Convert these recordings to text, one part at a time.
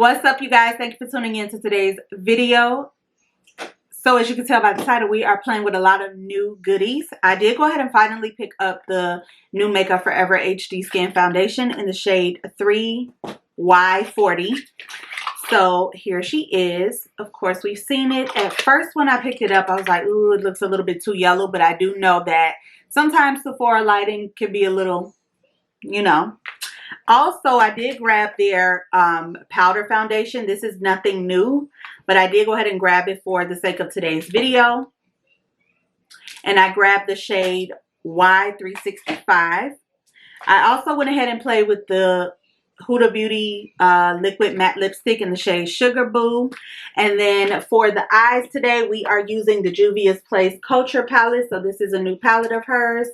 What's up, you guys? Thank you for tuning in to today's video. So as you can tell by the title, we are playing with a lot of new goodies. I did go ahead and finally pick up the new Makeup Forever HD Skin Foundation in the shade 3Y40. So here she is. Of course, we've seen it. At first, when I picked it up, I was like, ooh, it looks a little bit too yellow. But I do know that sometimes Sephora lighting can be a little, you know. Also, I did grab their powder foundation. This is nothing new, but I did go ahead and grab it for the sake of today's video. And I grabbed the shade Y365. I also went ahead and played with the Huda Beauty liquid matte lipstick in the shade Sugar Boo. And then for the eyes today, we are using the Juvia'splace Culture palette. So this is a new palette of hers.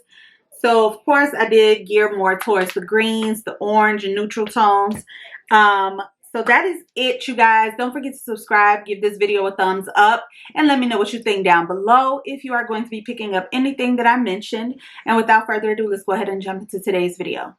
So, of course, I did gear more towards the greens, the orange, and neutral tones. So that is it, you guys. Don't forget to subscribe, give this video a thumbs up, and let me know what you think down below if you are going to be picking up anything that I mentioned. And without further ado, let's go ahead and jump into today's video.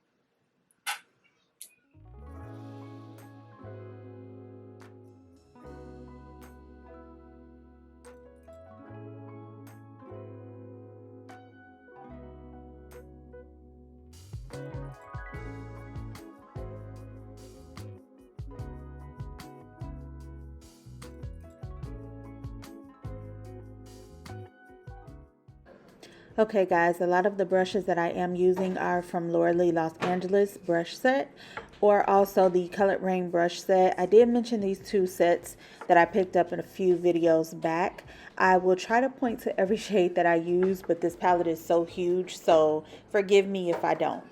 Okay guys, a lot of the brushes that I am using are from L'Oreal Los Angeles brush set, or also the Colored Rain brush set. I did mention these two sets that I picked up in a few videos back. I will try to point to every shade that I use, but this palette is so huge, so forgive me if I don't.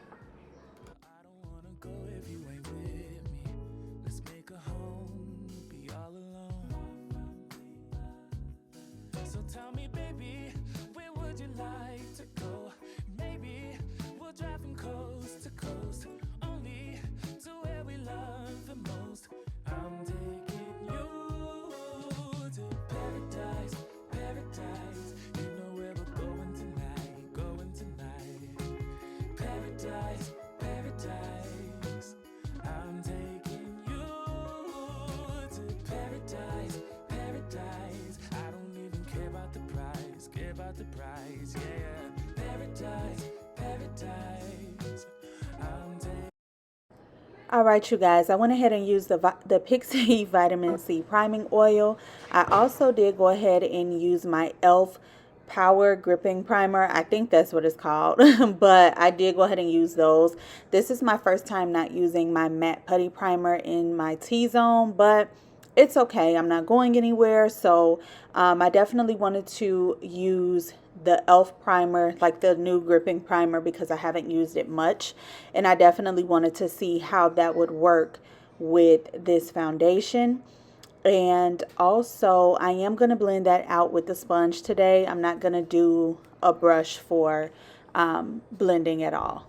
Alright, you guys, I went ahead and used the Pixi Vitamin C Priming Oil. I also did go ahead and use my e.l.f. Power Gripping Primer. I think that's what it's called, but I did go ahead and use those. This is my first time not using my Matte Putty Primer in my T-zone, but it's okay. I'm not going anywhere, so I definitely wanted to use the e.l.f. primer, like the new gripping primer, because I haven't used it much, and I definitely wanted to see how that would work with this foundation. And also, I am going to blend that out with the sponge today. I'm not going to do a brush for blending at all.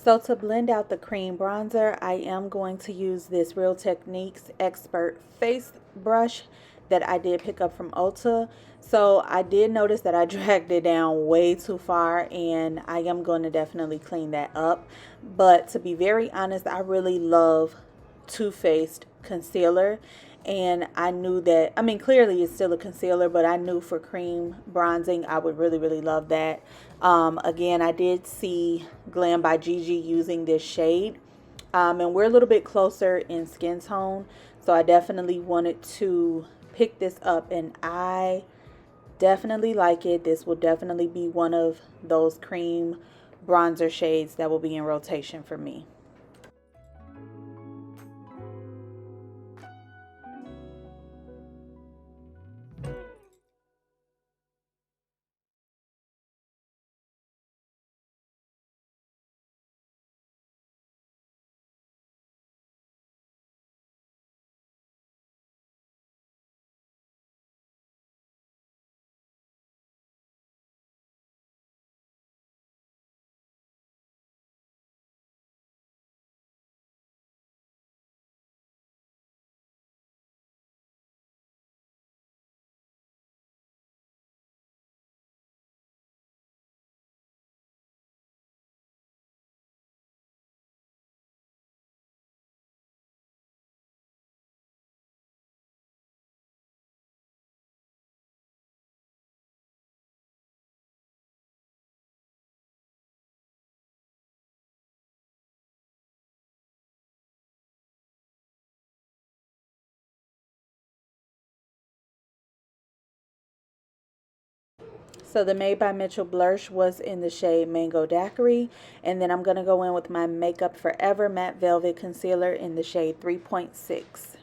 So to blend out the cream bronzer, I am going to use this Real Techniques Expert Face Brush that I did pick up from Ulta. So I did notice that I dragged it down way too far, and I am going to definitely clean that up. But to be very honest, I really love Too Faced concealer, and I knew that, I mean, clearly it's still a concealer, but I knew for cream bronzing I would really love that. Again, I did see Glam by Gigi using this shade, and we're a little bit closer in skin tone, so I definitely wanted to pick this up, and I definitely like it. This will definitely be one of those cream bronzer shades that will be in rotation for me. So the Made by Mitchell Blursh was in the shade Mango Daiquiri. And then I'm going to go in with my Makeup Forever Matte Velvet Concealer in the shade 3.6.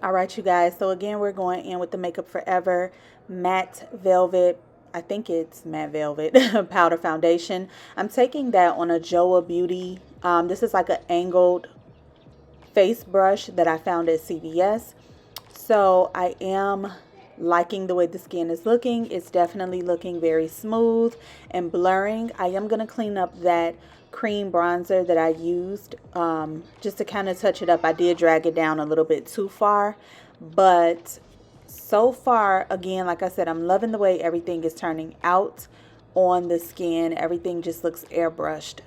All right, you guys. So again, we're going in with the Makeup Forever Matte Velvet. I think it's Matte Velvet Powder Foundation. I'm taking that on a Joa Beauty. This is like an angled face brush that I found at CVS. So I am liking the way the skin is looking. It's definitely looking very smooth and blurring. I am going to clean up that cream bronzer that I used just to kind of touch it up. I did drag it down a little bit too far, but so far, again, like I said, I'm loving the way everything is turning out on the skin. Everything just looks airbrushed.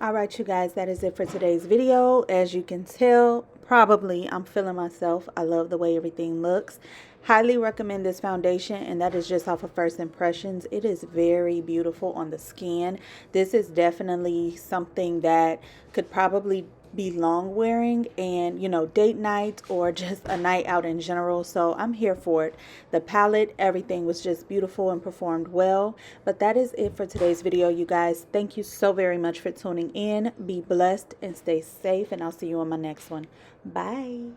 All right, you guys, that is it for today's video. As you can tell, probably I'm feeling myself. I love the way everything looks. Highly recommend this foundation, and that is just off of first impressions. It is very beautiful on the skin. This is definitely something that could probably be long wearing and, you know, date night or just a night out in general. So I'm here for it. The palette, everything was just beautiful and performed well. But that is it for today's video, you guys. Thank you so very much for tuning in. Be blessed and stay safe, and I'll see you on my next one. Bye.